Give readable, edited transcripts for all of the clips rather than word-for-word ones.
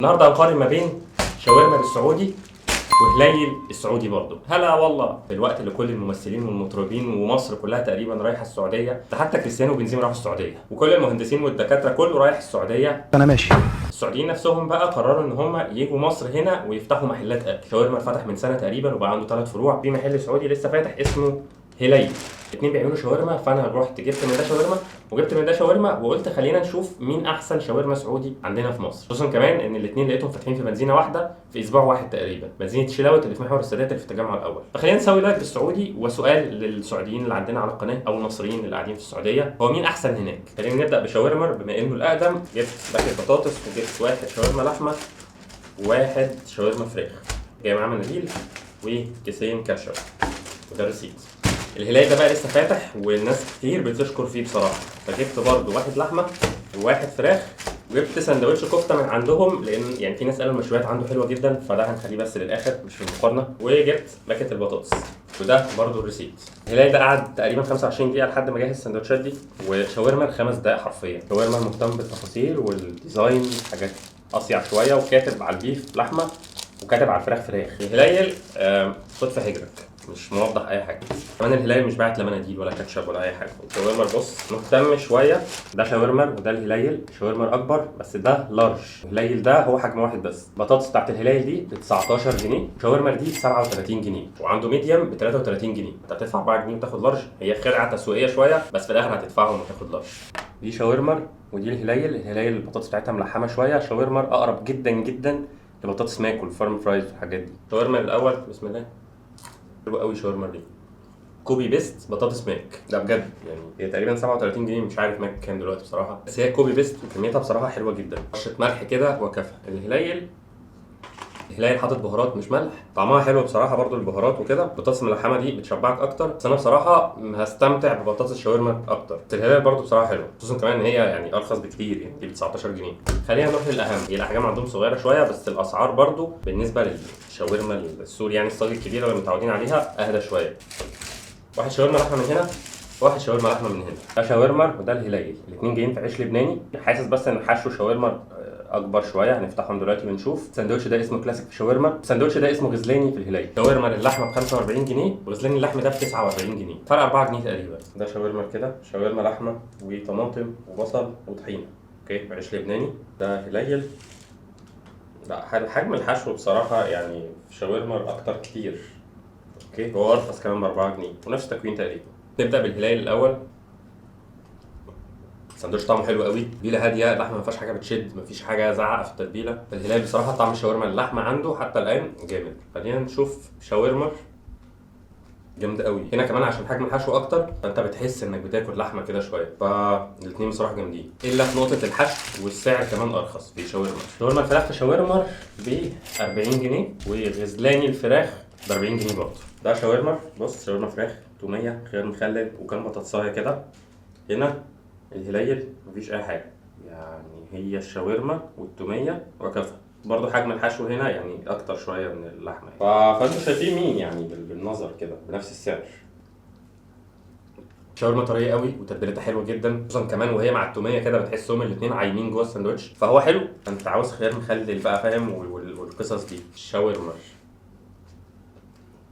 النهارده هنقارن ما بين شاورما السعودي وهليل السعودي برضه. هلا والله في الوقت اللي كل الممثلين والمطربين ومصر كلها تقريبا رايحه السعوديه، ده حتى كريستيانو وبنزيما راحوا السعوديه، وكل المهندسين والدكاتره كله رايح السعوديه. انا ماشي. السعوديين نفسهم بقى قرروا ان هم يجوا مصر هنا ويفتحوا محلات اكل. شاورما فتح من سنه تقريبا وبقى عنده 3 فروع. في محل سعودي لسه فاتح اسمه هليل، الاتنين بيعملوا شاورما. فانا رحت جبت من ده شاورما وجبت من ده شاورما، وقلت خلينا نشوف مين احسن شاورما سعودي عندنا في مصر، خصوصا كمان ان الاتنين لقيتهم فاتحين في بنزينه واحده في اسبوع واحد تقريبا، بنزينه شلاوت اللي في محور السادات اللي في التجمع الاول. فخلينا نسوي لايك للسعودي وسؤال للسعوديين اللي عندنا على القناه او المصريين اللي قاعدين في السعوديه، هو مين احسن هناك. خلينا نبدا بشاورما بما انه الاقدم. جبت باكيت بطاطس وجبت واحد شاورما لحمه وواحد شاورما فراخ، جاي معاه مناديل وكيسين كاتشب، وده الريسيت. الهلال ده بقى لسه فاتح والناس كتير بتشكر فيه بصراحه، فجبت برضو واحد لحمه وواحد فراخ، وجبت سندوتش كفته من عندهم لان يعني في ناس قالوا المشويات عنده حلوه جدا، فده هنخليه بس للاخر مش في المقارنه. وجبت باكيت البطاطس، وده برضو الريسيت. الهلال ده قعد تقريبا 25 دقيقه لحد ما جهز السندوتشات دي، وشاورما ال5 دقائق حرفيا. شاورما مهتم بالتفاصيل والديزاين، حاجات اصيع شويه، وكاتب على البيف لحمه وكاتب على الفراخ فراخ. الهلال صدفه هجرك، مش موضح اي حاجه. كمان الهلال مش باعت لا مناديل ولا كاتشب ولا اي حاجه. الشاورما بص مهتم شويه، ده شاورما وده الهلال. شاورما اكبر بس ده لارج، الهلال ده هو حجم واحد بس. البطاطس بتاعت الهلال دي ب 19 جنيه، شاورما دي ب 37 جنيه، وعنده ميديم ب 33 جنيه. انت هتدفع 4 جنيه وتاخد لارج، هي خدعه تسويقيه شويه بس في الاخر هتدفعهم وتاخد لارج. دي شاورما ودي الهلال. الهلال البطاطس بتاعتها ملحمه شويه، شاورما اقرب جدا جدا لبطاطس ماك والفارم فرايز والحاجات دي. شاورما الاول بسم الله، حلوه قوي شاورما دي، كوبي بيست بطاطس ماك، ده بجد يعني هي تقريبا 37 جنيه، مش عارف ماك كام دلوقتي بصراحه، بس هي كوبي بيست وكميتها بصراحه حلوه جدا. رشه ملح كده وكفى. الهلال حاطط بهارات مش ملح، طعمها حلو بصراحه برضو البهارات وكده. البطاطس الملحمه دي بتشبعك اكتر، بس انا بصراحه هستمتع ببطاطس الشاورما اكتر. بس الهلال برضو بصراحه حلو، خصوصا كمان ان هي يعني ارخص بكتير، يعني دي ب 19 جنيه. خلينا نروح للاهم، هي الاحجام عندهم صغيره شويه بس الاسعار برضو بالنسبه للشاورما السوري يعني الصاج الكبيره اللي متعودين عليها اهدى شويه. واحد شاورما لحمه من هنا واحد شاورما لحمه من هنا. ده شاورما وده الهلال، الاثنين جايين في عيش لبناني. حاسس بس ان حشو شاورما اكبر شويه، هنفتحهم دلوقتي ونشوف. الساندوتش ده اسمه كلاسيك في شاورما، الساندوتش ده اسمه غزلاني في الهلال. شاورما للحمه ب 45 جنيه وغزلاني اللحم ده ب 49 جنيه، فرق 4 جنيه تقريبا. ده شاورما كده، شاورما لحمه وطماطم وبصل وطحينه، اوكي، عيش لبناني. ده هلال. لا حجم الحشو بصراحه يعني في شاورما اكتر كتير، اوكي، هو ارخص كمان ب 4 جنيه ونفس التكوين تقريبا. نبدا بالهلال الاول. الساندوتش طعمه حلو قوي، تتبيله هاديه، لحمه ما فيهاش حاجه بتشد، ما فيش حاجه زعق في التتبيله. الهلال بصراحه طعم الشاورما اللحمه عنده حتى الان جامد. خلينا نشوف شاورما جامده قوي هنا كمان عشان حجم الحشو اكتر، فانت بتحس انك بتاكل لحمه كده شويه، فالاثنين بصراحه جامدين، الا في نقطه الحشو والسعر كمان ارخص في شاورما الفراخ. في شاورما ب 40 جنيه وغزلاني الفراخ ب 40 جنيه برضه. ده شاورما بص، شاورما فراخ توميه خيار مخلل وكان بطاطسايه كده. هنا الهلال مفيش اي حاجه، يعني هي الشاورما والتوميه وكفى. برضه حجم الحشو هنا يعني اكتر شويه من اللحمه، فانتوا شايفين مين يعني بالنظر كده بنفس السعر. شاورما طريه قوي وتتبيلتها حلوه جدا، خصوصا كمان وهي مع التوميه كده بتحسهم الاثنين عايمين جوه الساندوتش، فهو حلو. انت عاوز خيار مخلل بقى فاهم والقصص دي. شاورما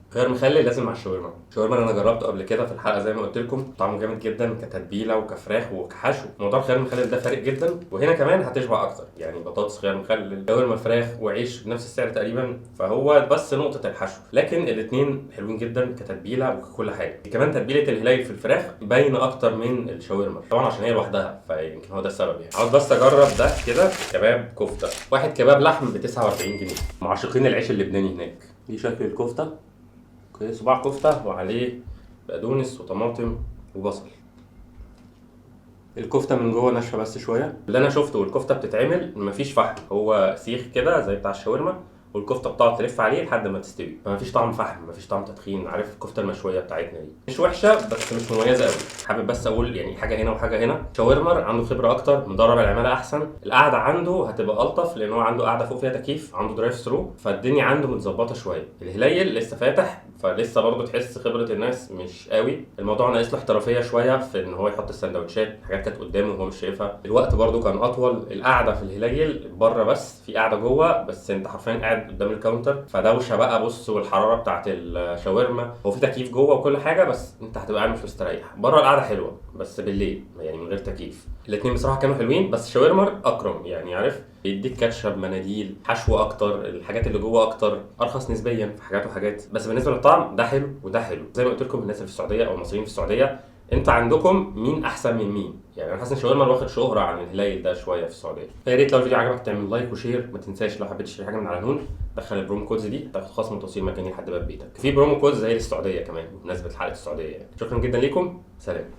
خيار مخلل لازم مع الشاورما. الشاورما انا جربته قبل كده في الحلقه زي ما قلت لكم، طعمه جامد جدا كتتبيله وكفراخ وكحشو. موضوع الخيار المخلل ده فارق جدا، وهنا كمان هتشبع اكتر، يعني بطاطس خيار مخلل، شاورما فراخ وعيش بنفس السعر تقريبا، فهو بس نقطه الحشو. لكن الاثنين حلوين جدا كتتبيله وكل حاجه. كمان تتبيله الهلال في الفراخ باينه اكتر من الشاورما طبعا عشان هي لوحدها، فيمكن هو ده السبب. يعني عاوز بس اجرب ده كده كباب كفته، واحد كباب لحم ب 49 جنيه. معشقين العيش اللبناني هناك. دي شكل الكفته، صباع كفته وعليه بقدونس وطماطم وبصل. الكفته من جوه ناشفه بس شويه. اللي انا شفته والكفته بتتعمل مفيش فحم، هو سيخ كده زي بتاع الشاورما، والكفته بتقعد تلف عليه لحد ما تستوي، فمفيش طعم فحم، مفيش طعم تدخين. عارف الكفته المشويه بتاعتنا دي مش وحشه بس مش مميزه قوي. حابب بس اقول يعني حاجه هنا وحاجه هنا. شاورمر عنده خبره اكتر، مدرب العماله احسن، القعده عنده هتبقى الطف لان هو عنده قعده فوق فيها تكييف، عنده درايف ثرو، فالدنيا عنده متظبطه شويه. الهليل لسه فاتح فلسه برضه تحس خبره الناس مش قوي. الموضوع ناقص له احترافيه شويه في ان هو يحط السندوتشات، حاجات كانت قدامه وهو مش شايفها. الوقت برضه كان اطول. القعده في الهليل بره بس، في قعده جوه بس انت حرفيا قاعد قدام الكاونتر، فدوشه بقى. بص، والحراره بتاعت الشاورما، هو في تكييف جوه وكل حاجه بس انت هتبقى قاعد مش مستريح. بره القعده حلوه بس بالليل يعني من غير تكييف. الاثنين بصراحه كانوا حلوين بس شاورمر اكرم، يعني عارف بيديك كاتشب، مناديل، حشو اكتر، الحاجات اللي جوه اكتر، ارخص نسبيا في حاجات وحاجات. بس بالنسبه للطعم ده حلو وده حلو. زي ما قلت لكم الناس اللي في السعوديه او المصريين في السعوديه، انت عندكم مين احسن من مين؟ يعني انا حاسس ان شاورما واخد شهره عن الهليل ده شويه في السعوديه. فيا ريت لو الفيديو عجبك تعمل لايك وشير. ما تنساش لو حبيت تشتري حاجه من على نون دخل البرومو كودز دي تاخد خصم توصيل مجاني لحد باب بيتك. في برومو كودز زي السعوديه كمان بمناسبه حلقه السعوديه يعني. شكرا جدا ليكم، سلام.